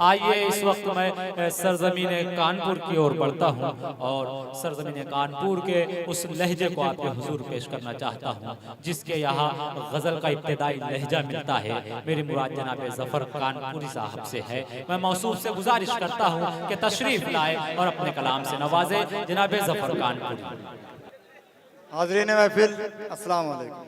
आइए इस वक्त मैं सरजमीन कानपुर की ओर बढ़ता हूँ और सरजमीन कानपुर के उस लहजे को आपके हुजूर पेश करना चाहता हूँ जिसके यहाँ गज़ल का इब्तिदाई लहजा मिलता है। मेरी मुराद जनाब ज़फ़र कानपुरी साहब से है। मैं मौसूफ से गुजारिश करता हूँ कि तशरीफ़ लाए और अपने कलाम से नवाजे जनाब ज़फ़र कानपुरी। हाज़रीन महफिल, अस्सलाम वालेकुम।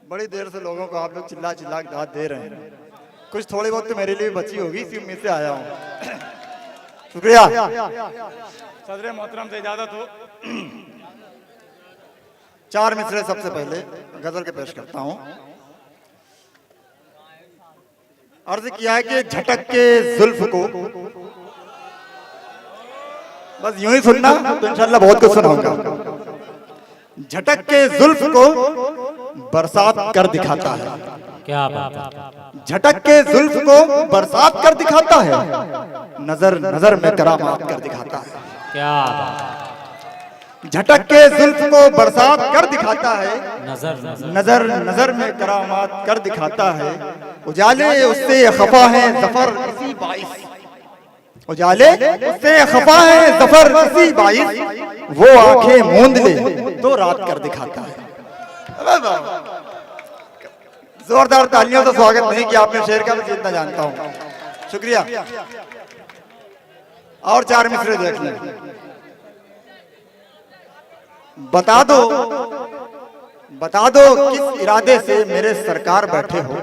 बड़ी देर से लोगों को आप लोग चिल्ला चिल्ला के दाद दे रहे हैं, कुछ थोड़ी बहुत तो मेरे लिए बची होगी, इसी उम्मीद से आया हूँ। शुक्रिया। सदर मोहतरम से इजाजत हो। चार मिसरे सबसे पहले गजल के पेश करता हूँ। अर्ज किया है कि झटक के जुल्फ को, बस यूं ही सुनना तो इंशाल्लाह बहुत कुछ सुनाऊंगा। झटक के जुल्फ को बरसात कर दिखाता है। क्या बात। झटक के जुल्फ को बरसात कर दिखाता है, नजर नजर में करामात कर दिखाता है। क्या बात। झटक के जुल्फ को बरसात कर दिखाता है, नजर नजर नजर में करामात कर दिखाता है। उजाले उससे खफा है ज़फ़र इसी बाइस, उजाले उससे खफा है ज़फ़र इसी बाइस, वो आंखें मूंद ले तो रात कर दिखाता है। जोरदार तालियों से स्वागत नहीं किया आपने शेर का, मैं जितना जानता हूँ। शुक्रिया। और चार मिसरे देख लें। बता दो किस इरादे से मेरे सरकार बैठे हो।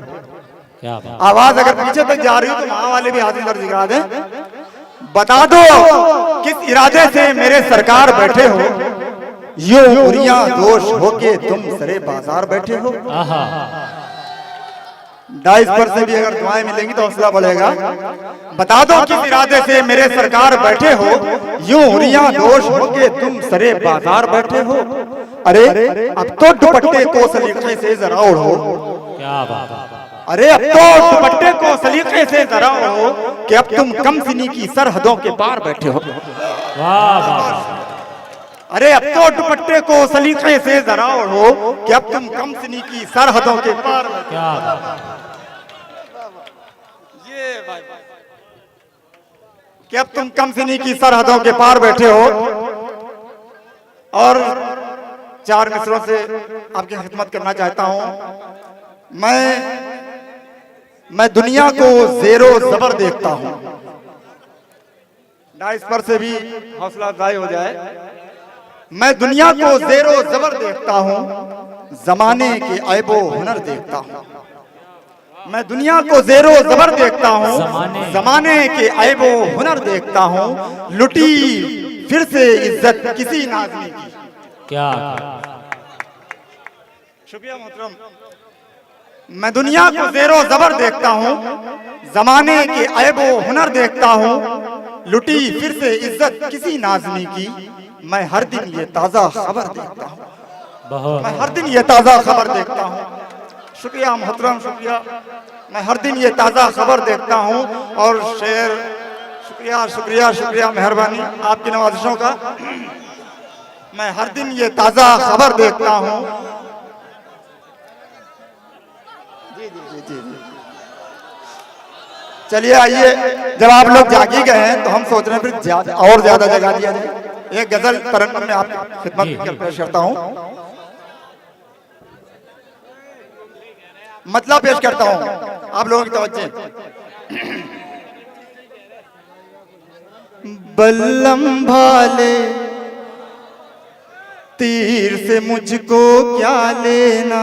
क्या बात। आवाज अगर पीछे तक जा रही हो तो वहां वाले भी हाथ इधर दिखा दें। बता दो किस इरादे से मेरे सरकार बैठे हो, यूं उरिया दोष होके तुम सरे बाजार बैठे हो। डाइस पर से भी अगर दुआएं मिलेंगी तो हौसला बढ़ेगा। बता दो किस इरादे से मेरे सरकार बैठे हो, यूं उरिया दोष होके तुम सरे बाजार बैठे हो। अरे अब तो दुपट्टे को सलीके से जरा ओढ़ो। क्या बात। अरे अब तो दुपट्टे को सलीके से जरा ओढ़ो कि अब तुम कम सिनी की सरहदों के पार बैठे हो। वाह वाह। अरे अब तो दुपट्टे को सलीके से जरा ओढ़ो कि अब तुम कम सिनी की सरहदों के पार। क्या बात। ये भाई कि अब तुम कम सिनी की सरहदों के पार बैठे हो। और चार मिसरों से आपकी खिदमत करना चाहता हूं। मैं दुनिया को ज़ेरो ज़बर देखता हूं। डाइस पर से भी हौसला अफजाई हो जाए। मैं दुनिया को ज़ेरो ज़बर देखता हूं, जमाने के ऐबो हुनर देखता हूं। मैं दुनिया को ज़ेरो ज़बर देखता हूं, जमाने के ऐबो हुनर देखता हूं। लुटी फिर से इज्जत किसी नाज़मी की। क्या। शुक्रिया मोहतरम। मैं दुनिया को ज़ेरो ज़बर देखता हूँ, जमाने के ऐबो हुनर देखता हूँ। लुटी फिर से इज्जत किसी नाज़मी की, मैं हर दिन ये ताज़ा खबर देखता हूँ। मैं हर दिन ये ताज़ा खबर देखता हूँ। शुक्रिया मोहतरम, शुक्रिया। मैं हर दिन ये ताज़ा खबर देखता हूँ। और शेर, शुक्रिया शुक्रिया शुक्रिया, मेहरबानी आपकी नवाजिशों का। मैं हर दिन ये ताज़ा खबर देखता हूँ। चलिए आइए, जब आप लोग जागी गए हैं तो हम सोच रहे हैं फिर ज्यादा जगा दिया जाए। एक गजल तरन्नुम में आपकी खिदमत पेश करता हूं, मतलब पेश करता हूं, आप लोगों की तवज्जो। बल्लम भाले तीर से मुझको क्या लेना,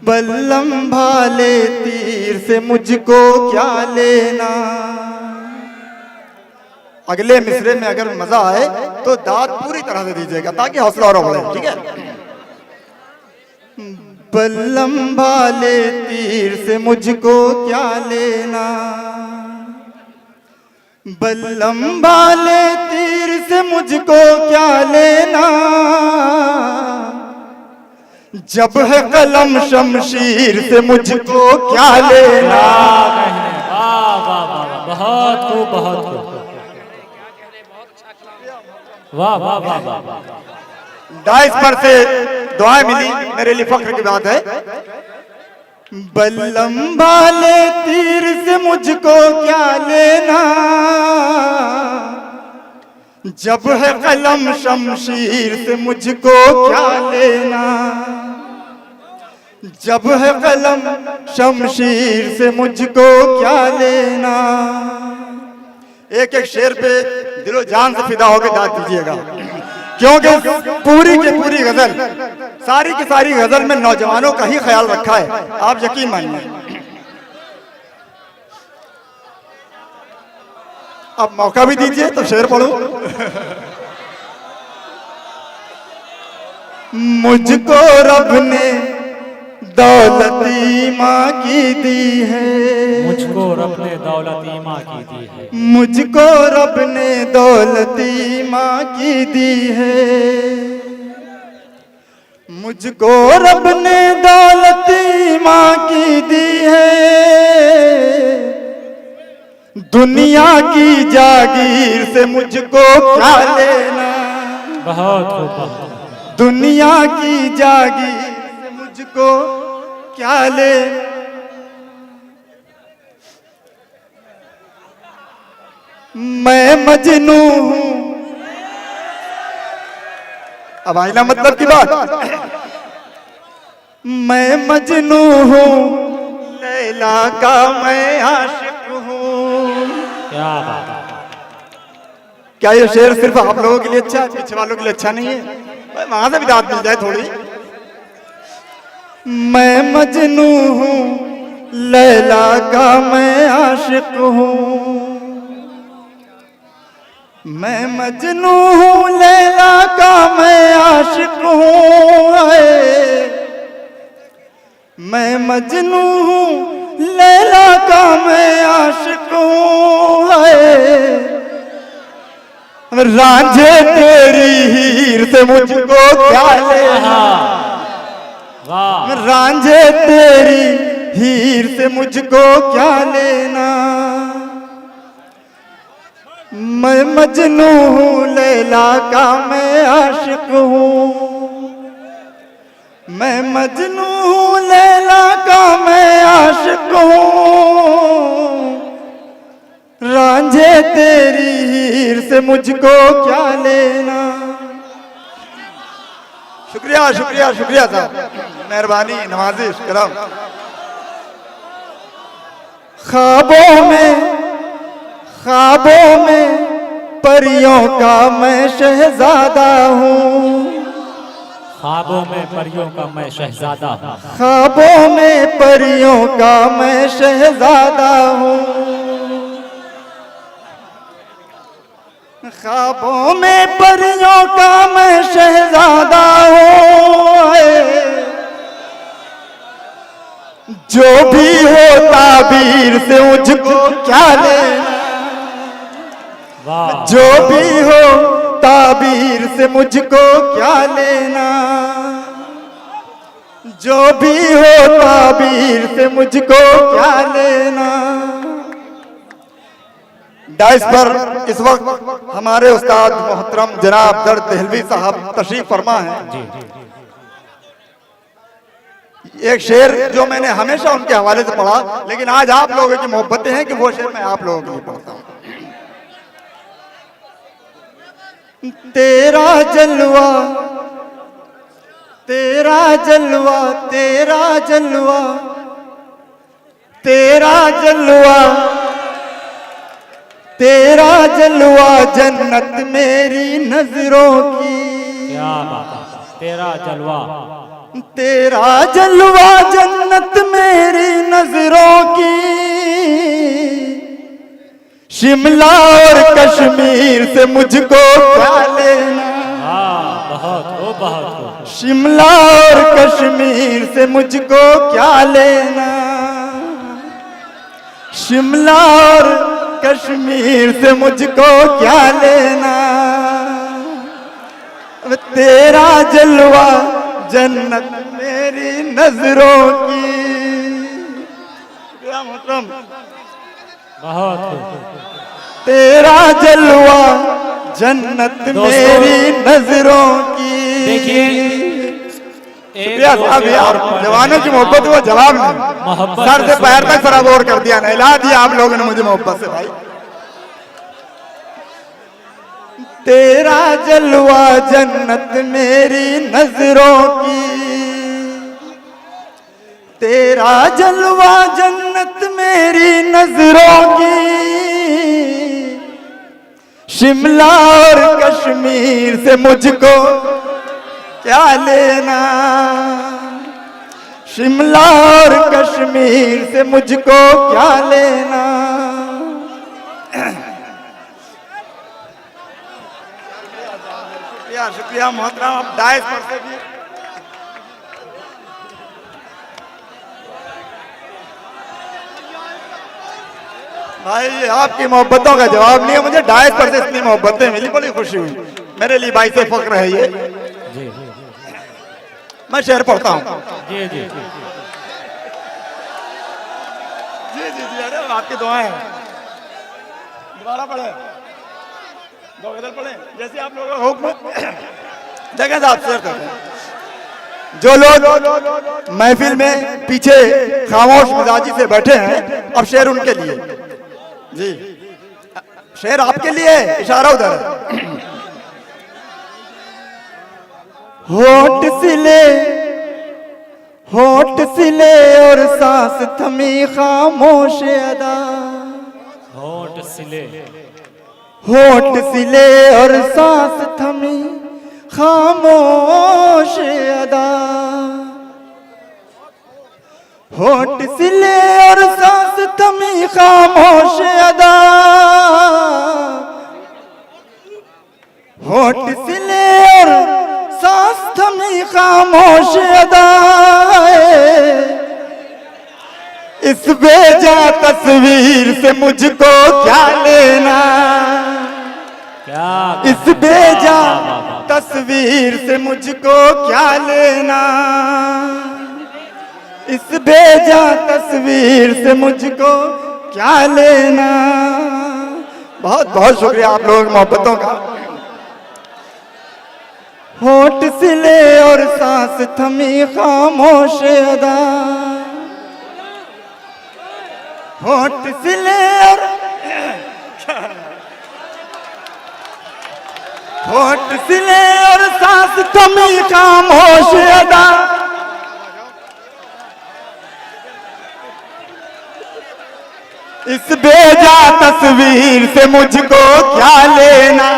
बल्लम भाले तीर से मुझको क्या लेना। अगले मिसरे में अगर मजा आए तो दाद पूरी तरह से दीजिएगा ताकि हौसला और बढ़े, ठीक है। बल्लम भाले तीर से मुझको क्या लेना, बल्लम भाले तीर से मुझको क्या लेना। जब है कलम शमशीर से मुझको क्या लेना। वाह वाह वाह, बहुत खूब बहुत खूब। वाह वाह वाह वाह। डाइस पर से दुआएं मिली, मेरे लिए फख्र की बात है। बल्लम वाले तीर से मुझको क्या लेना, जब है कलम शमशीर से मुझको क्या लेना, जब है कलम शमशीर से मुझको क्या लेना। एक एक शेर पे दिलो जान से फिदा होकर दाद दीजिएगा, क्योंकि पूरी की पूरी गजल, सारी की सारी गजल में नौजवानों का ही ख्याल रखा है, आप यकीन मानिए। अब मौका भी दीजिए तो शेर पढ़ो। मुझको रब ने दौलती माँ की दी है, मुझको रब ने दौलती माँ की दी है, मुझको रब ने दौलती माँ की दी है, मुझको रब ने दौलती माँ की दी है। दुनिया की जागीर से मुझको क्या लेना, बहुत खूब, दुनिया की जागीर से मुझको क्या ले। मैं मजनू हूँ, अब आईना मतलब की बात, मैं मजनू हूँ, लैला का मैं आशिक हूँ। क्या बात है। क्या ये शेर सिर्फ आप लोगों के लिए अच्छा है, पीछे वालों के लिए अच्छा नहीं है? भाई वहां से भी दाद मिल जाए थोड़ी। मैं मजनू हूँ, लैला का मैं आशिक हूँ, मैं मजनू हूँ, लैला का मैं आशिक हूँ। मैं मजनू हूँ, लैला का मैं आशिक हूँ। रांझे तेरी हीर से मुझको क्या लेना, रांझे तेरी हीर से मुझको क्या लेना। मैं मजनू हूँ, लैला का मैं आशिक हूँ, मैं मजनू हूँ, लैला का मैं आशिक हूँ। रांझे तेरी हीर से मुझको क्या लेना। शुक्रिया शुक्रिया शुक्रिया साहब, मेहरबानी, नवाजिश करम। ख्वाबों में परियों का मैं शहजादा हूँ, ख्वाबों में परियों का मैं शहजादा हूँ, ख्वाबों में परियों का मैं शहजादा हूँ, ख्वाबों में परियों का मैं शहजादा हूँ। जो भी हो ताबीर से मुझको क्या लेना, जो भी हो ताबीर से मुझको क्या लेना, जो भी हो ताबीर से मुझको क्या लेना। डाइस पर इस वक्त हमारे उस्ताद मोहतरम जनाब दर्द दहलवी साहब तशरीफ फरमा है। एक शेर जो मैंने हमेशा उनके हवाले से पढ़ा, लेकिन आज आप लोगों की मोहब्बतें हैं कि वो शेर मैं आप लोगों के लिए पढ़ता हूँ। तेरा जलवा तेरा जलवा तेरा जलवा तेरा जलवा तेरा जलवा जन्नत मेरी नजरों की। क्या बात है, तेरा जलवा, तेरा जलवा जन्नत मेरी नजरों की। शिमला और कश्मीर से मुझको क्या लेना, बहुत शिमला और कश्मीर से मुझको क्या लेना, शिमला और कश्मीर से मुझको क्या लेना। तेरा जलवा जन्नत मेरी नजरों की। बहुत। तेरा जलवा जन्नत मेरी नजरों की। देखिए शुक्रिया साहब यार, जवानों की मोहब्बत को जवाब नहीं, मोहब्बत सर से पैर तक सराबोर कर दिया, नहला दिया आप लोगों ने मुझे मोहब्बत से भाई। तेरा जलवा जन्नत मेरी नजरों की, तेरा जलवा जन्नत मेरी नजरों की, शिमला और कश्मीर से मुझको क्या लेना, शिमला और कश्मीर से मुझको क्या लेना। शुक्रिया शुक्रिया मोहतरम, आप डायस पर से भी भाई आपकी मोहब्बतों का जवाब नहीं है, मुझे डायस पर से इतनी मोहब्बतें मिली, बड़ी खुशी हुई, मेरे लिए बाई से फक्र है ये। जी मैं शेर पढ़ता हूँ। जी जी जी जी जी, अरे आपकी दुआएं हैं। दोबारा पढ़े, दो गजल पढ़े, जैसे आप लोगों का हुक्म देखें साहब, शेर करते हैं। जो लोग महफिल में पीछे खामोश मिजाजी से बैठे हैं, अब शेर उनके लिए जी, शेर आपके लिए, इशारा उधर है। होठ सिले, होठ सिले और सांस थमी खामोश अदा, होठ सिले, होठ सिले और सांस थमी खामोश अदा, होठ सिले और सांस थमी खामोश अदा, होठ सिले और सांस थमी खामोश अदा, इस बेजा तस्वीर से मुझको क्या लेना, क्या इस बेजा तस्वीर से मुझको क्या लेना, इस बेजा तस्वीर से मुझको क्या लेना। बहुत बहुत शुक्रिया आप लोगों की मोहब्बतों का। होठ सिले और सांस थमी खामोश अदा, होठ सिले और होठ सिले और सांस थमी खामोश अदा, इस बेजा तस्वीर से मुझको क्या लेना,